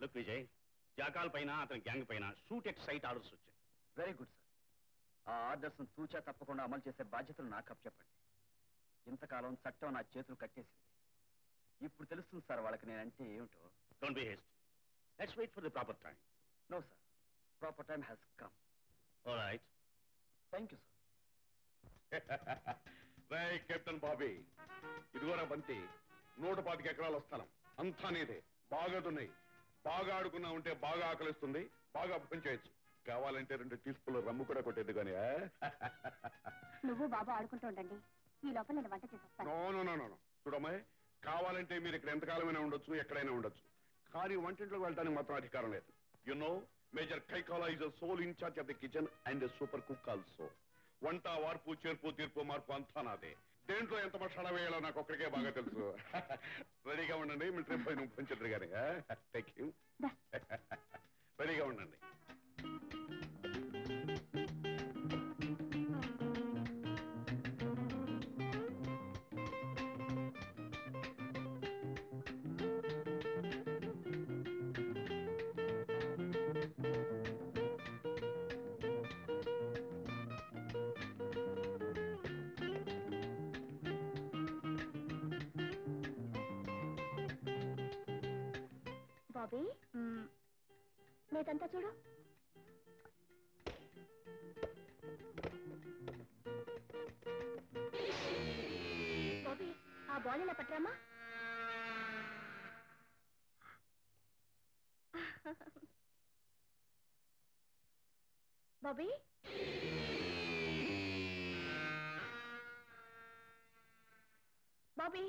Look Vijay, jackal పైన అతని gang పైన షూట్ ఎట్ సైట్ ఆర్డర్స్ వచ్చాయి. Very good sir. ఆ ఆర్డర్స్ తూచా తప్పకుండా అమలు చేసే బాధ్యతలు నాకు అప్పచెప్పండి. ఇంతకాలం చట్టం నా చేతులు కట్టేసింది. ఇప్పుడు తెలుస్తుంది సార్ వాళ్ళకి నేనంటే ఏమిటో. Don't be hasty. Let's wait for the proper time. No sir, proper time has come. Alright. Thank you sir. Captain Bobby, ఇదిగోరా బంతి. 125 ఎకరాల స్థలం అంతా నీదే. బాగా దున్నాయి. బాగా ఆడుకున్నా ఉంటే బాగా ఆకలిస్తుంది. బాగా చేయొచ్చు. కావాలంటే 2 టీ స్పూన్లు రమ్ము కూడా కొట్టేది కానీ. నువ్వు బాబు ఆడుకుంటూ ఉండండి, ఈ లోపల నేను వంట చేసేస్తాను. చూడమ్మాయి, కావాలంటే మీరు ఇక్కడ ఎంతకాలమైనా ఉండొచ్చు, ఎక్కడైనా ఉండొచ్చు. కానీ వంటింట్లోకి వెళ్ళడానికి మాత్రం అధికారం లేదు. You know, major Kaikala is sole in-charge of the kitchen and super cook also. వంట, వార్పు, చేర్పు, తీర్పు, మార్పు అంతా నాదే. దేంట్లో ఎంత మసాలా వేయాలో నాకు ఒక్కడికే బాగా తెలుసు. రెడీగా ఉండండి, మీ ట్రిప్ పై నువ్వు పంచరు కానీ. Thank you. రెడీగా ఉండండి. బాబీ, నేతంతా చూడు. బాబీ, ఆ బాల్ ఇలా పట్టరామా? బాబీ, బాబీ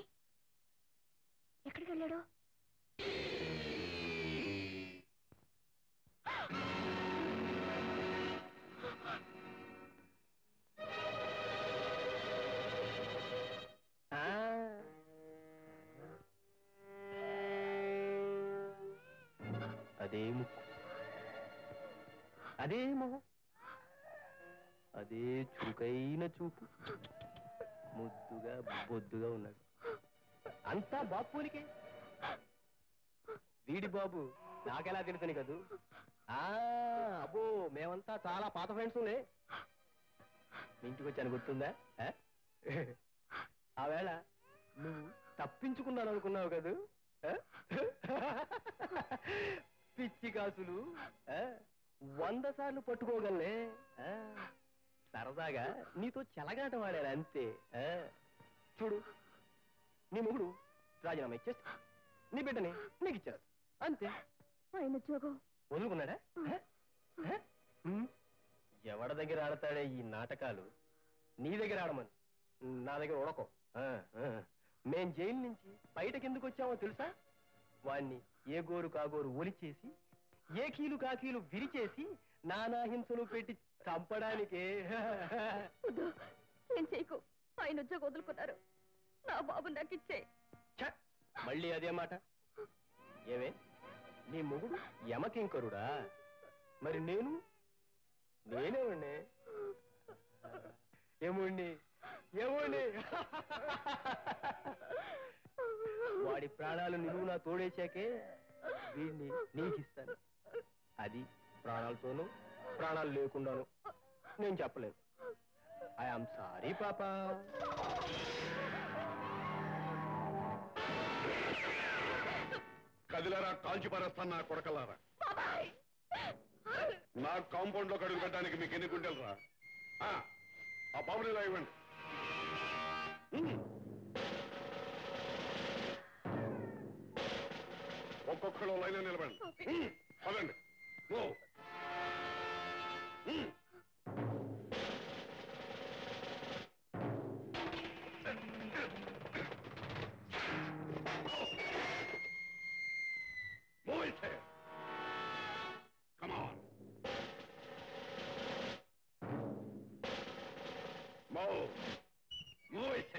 ఎక్కడికి వెళ్ళాడు? అదే ముక్కు, అదే మొహం, అదే చురుకైన చూపు, ముద్దుగా బొద్దుగా ఉన్నాడు. అంతా బాబు పోలికే. వీడి బాబు నాకెలా తెలుసని కదూ? అబ్బో, మేమంతా చాలా పాత ఫ్రెండ్స్ ఉండే. ఇంటికి వచ్చాను, గుర్తుందా? ఆవేళ నువ్వు తప్పించుకున్నాను అనుకున్నావు కదూ? పిచ్చి కాసులు 100 సార్లు పట్టుకోగలనే. సరదాగా నీతో చెలగాట వాడారు అంతే. చూడు, నీ మొగుడు రాజీనామా ఇచ్చేస్తా, నీ బిడ్డని నీకు ఇచ్చేస్తా అంతే. ఆయన ఉద్యోగం వదులుకున్నాడా? ఎవడి దగ్గర ఆడతాడే ఈ నాటకాలు? నీ దగ్గర ఆడమని, నా దగ్గర ఉడకం. మేం జైలు నుంచి బయటకెందుకు వచ్చామో తెలుసా? వాణ్ణి ఏ గోరు కాగోరు ఒలిచేసి, ఏ కీలు కాకీలు విరిచేసి, నానా హింసలు పెట్టి చంపడానికే. ఏం చేయకు, ఆయన ఉద్యోగం వదులుకున్నారు. నా బాబు నాకు ఇచ్చే. మళ్ళీ అదే మాట. ఏమే, నీ మొగుడు యమకింకరుడా? మరి నేనేమండి? ఏమోండి, వాడి ప్రాణాలు నిలువునా తోడేశాకే వీడిని నీకిస్తాను. అది ప్రాణాలతోనూ ప్రాణాలు లేకుండాను నేను చెప్పలేను. ఐఎమ్ సారీ పాపా. కదిలారా, కాల్చి పారేస్తాను నా కొడకలారా. నా కాంపౌండ్ లో అడుగు పెట్టడానికి మీకు ఎన్ని గుండెలు రా? ఆ బాబుని ఇలా ఇవ్వండి. ఒక్కొక్కరు లైన్ నిలబడండి. పదండి. Come on. Move. Move it.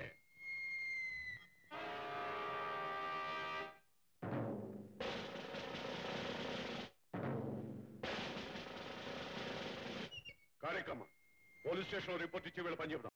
కార్యక్రమం పోలీస్ స్టేషన్ లో రిపోర్ట్ ఇచ్చి వీళ్ళ పని చెప్తాం.